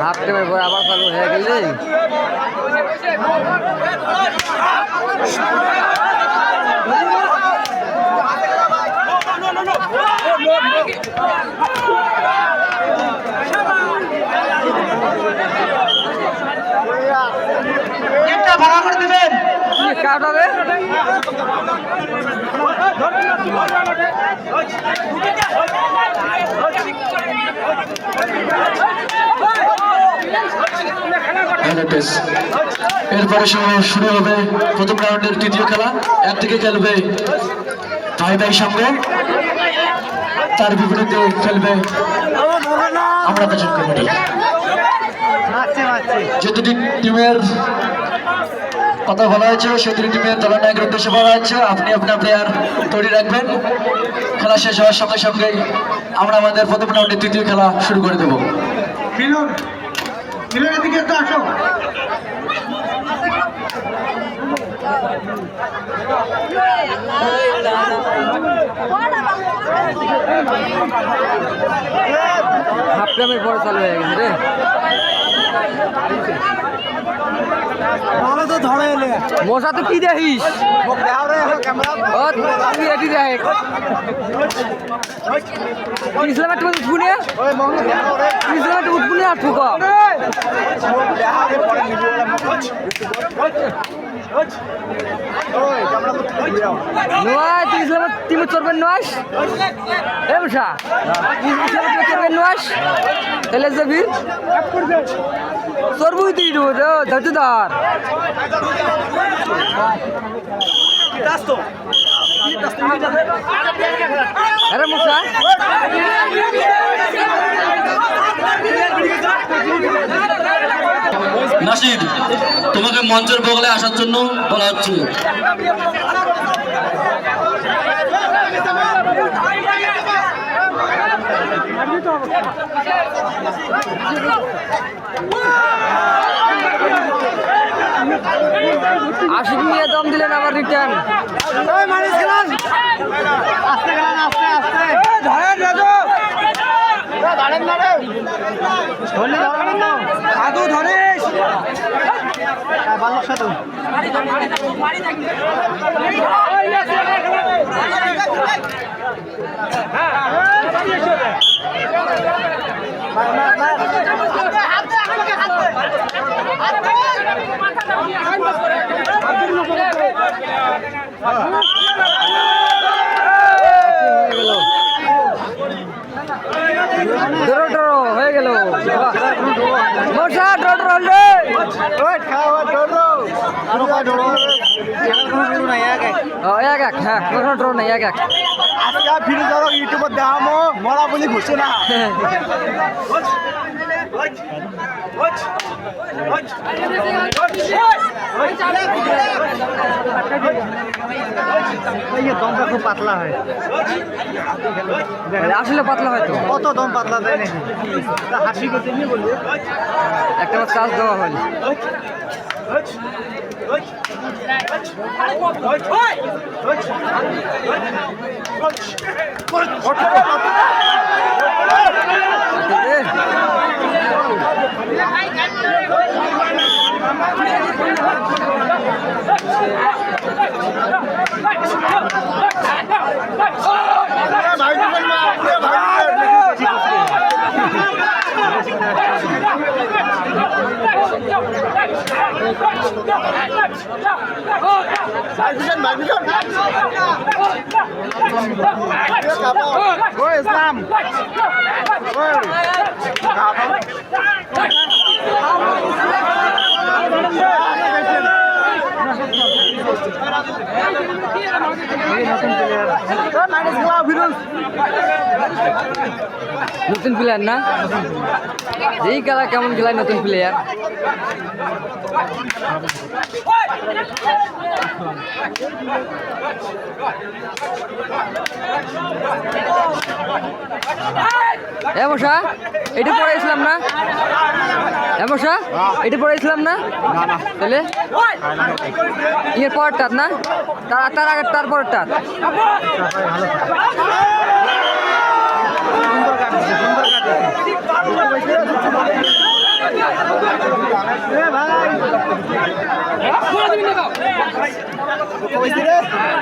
Half টাইমের পর আবার চালু হয়ে গেলে ভাড়া করে দিবেন কাটাবে এরপরে শুরু হবে প্রথম রাউন্ডের তৃতীয় খেলা। একদিকে খেলবে ভাই ভাই সঙ্গ, তার বিপরীতে খেলবে আমরা পেছন কমিটি। যে দুটি টিমের কথা বলা হয়েছে সেই দুটি টিমের দলনায়কের উদ্দেশ্যে বলা হচ্ছে আপনি আপনার প্লেয়ার তৈরি রাখবেন। খেলা শেষ হওয়ার সঙ্গে সঙ্গেই আমরা আমাদের প্রথম রাউন্ডের তৃতীয় খেলা শুরু করে দেবো। হাফ টাইমের পরে চালু হয়ে গেছে রে ভালো তো ধরে এলে মশা তো কি দেখিস উঠবুনে আর ঠুকা নয় তুই টিমে চড়বেন নয় এ মশা চড়বেন নয় তাহলে যাবি চড়বই তুই ধরতে ধর আরে মশা নাসির, তোমাকে মঞ্চের বগলে আসার জন্য বলা হচ্ছে। আশিক নিয়ে দম দিলেন আবার রিটার্ন সাধু ধরেশ বালক সাধু হয়ে গেল ইউটিউবত দেখামো মরা বুলি ঘোষণা দমটা খুব পাতলা হয় আসলে পাতলা হয় তো কত দম পাতলা দেয় নাকি হাসি করতে নিয়ে বলবো একটা চার্জ দেওয়া হয় ইসলাম নতুন প্লেয়ার না এই খেলা কেমন খেলায় নতুন প্লেয়ার মশা এটা পড়াইছিলাম না মশা এটা পড়াইছিলাম না তাহলে ইয়ে পরেরটা না, তার আগের তার পরেরটা।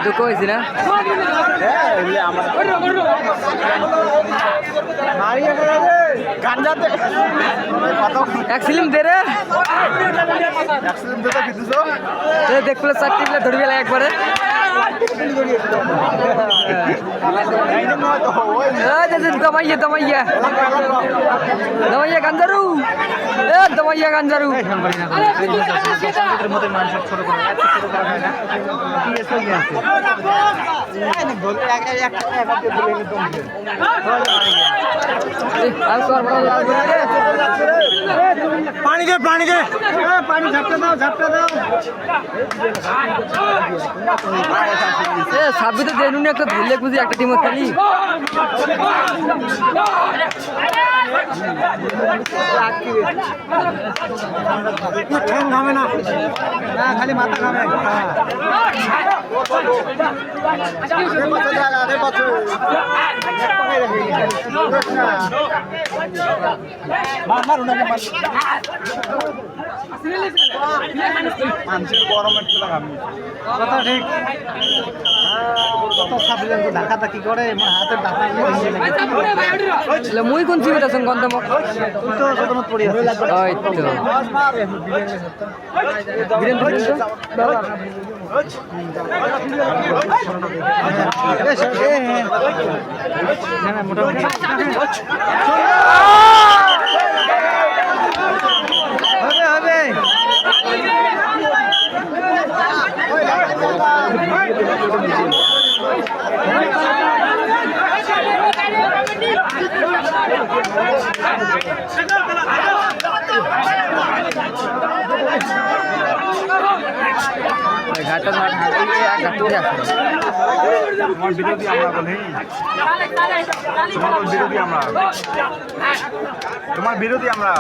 দুঃখ হয়েছি না এক ফিল্ম দে রে দেখলে চারটি ধরবি একবারে দমাইয়া দমাইয়া দমাইয়া গাঞ্জারু দমাইয়া গাঞ্জারু পানি দে পানি দে পানি ঝাপটা দাও ঝাপটা দাও সাব্বির তো দেনুনি একটা ধরলে বুঝি একটা টিম খালি ঠ্যাং ঘামে না খালি মাথা ঘামে মানুষের গরমের খেলা ঘামি কথা ঠিক কত সাবলেন ঢাকা কি করে হাতের ঢাকা মুই কোন চিবিত আছেন গন্তমক তো সদনত পড়ি আছে ওই তো মোটামুটি হবে ঘাটটা ঘাটতে আসে তোমার বিরোধী আমরা বলি তোমার বিরোধী আমরা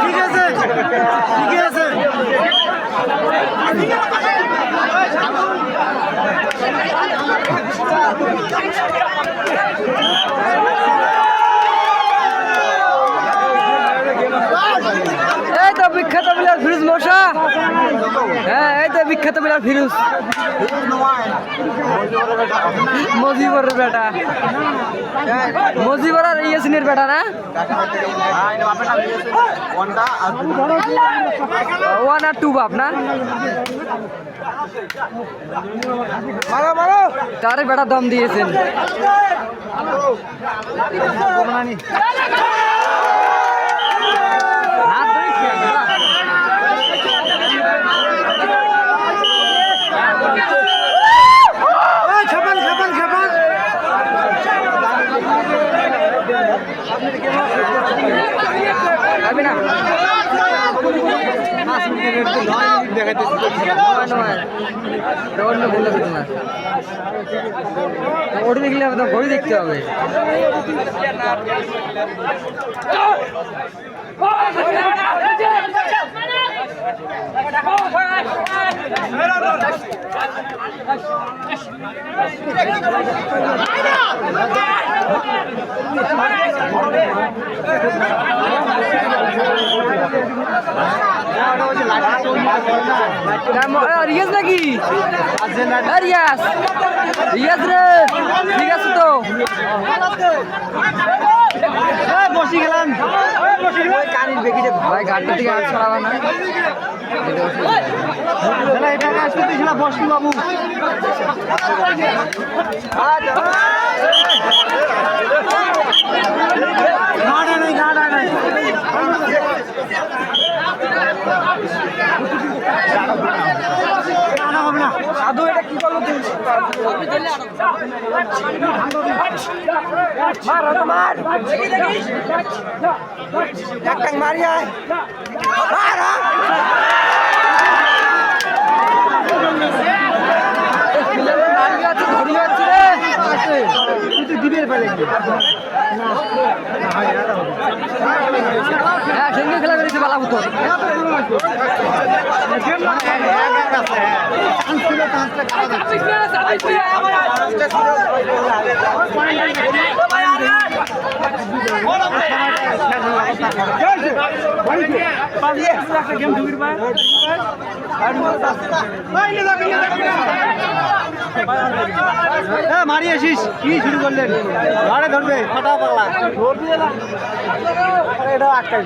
ঠিক আছে ঠিক আছে এই তো বিখ্যাত বিলার ফিরোজ মশা হ্যাঁ এই তো বিখ্যাত বিলার ফিরোজ মজিবরের বেটা মজিবর আর ইয়াসিনের বেটা না ওয়ান আর টু বাপ না তার বেটা দম দিয়েছেন অন্য ভুল লাগছে না ওটা দেখলে আপনার ঘড়ি দেখতে হবে রিয়াজ নাকি রিয়াজ রিয়াজ রে ঠিক আছে তো বসি গেলাম কানির বেগিতে ভাই ঘাটটা থেকে আর ছড়াবা না এটা আসতে ছিল বসি বাবু গাড়া নাই সাধু এটা কি করলো তুমি মার মার একটা মারি আয় মার দিবের পারে হ্যাঁ সঙ্গে খেলা করেছে বালা হতো মারি আসিস কি শুরু করলেন ঘরে ধরবে ফাটা পাগলা এটা আটকাই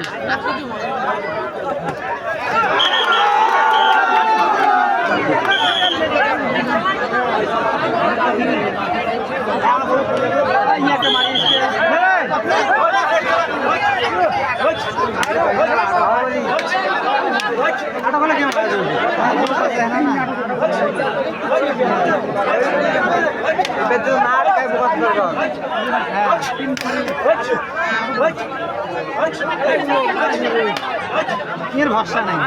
এর ভরসা নাই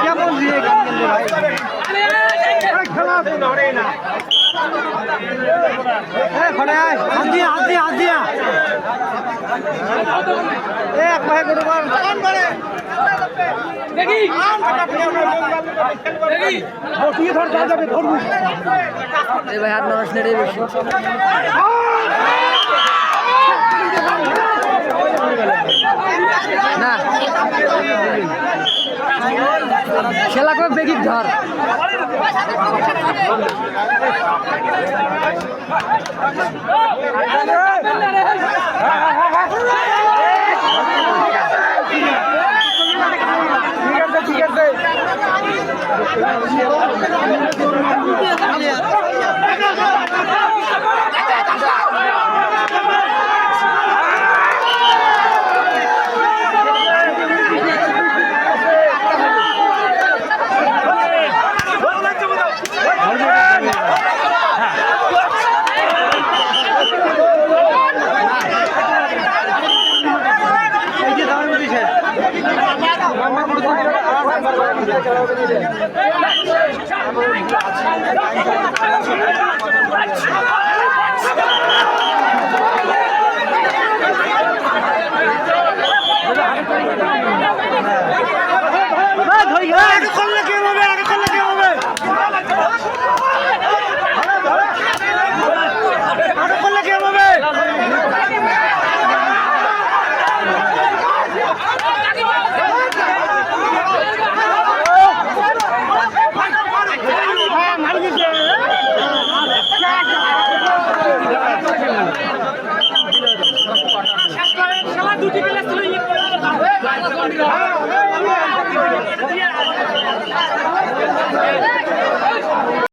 কেমন দিয়ে খেলা ধরে না হাত দিয়া এক ভাই করে দেখি বসিয়ে ধর যাবে ধরবো এই ভাই হাত নরস নেড়ে বেশি না খেলা করে বেগিক ধর ঠিক আছে Thank you.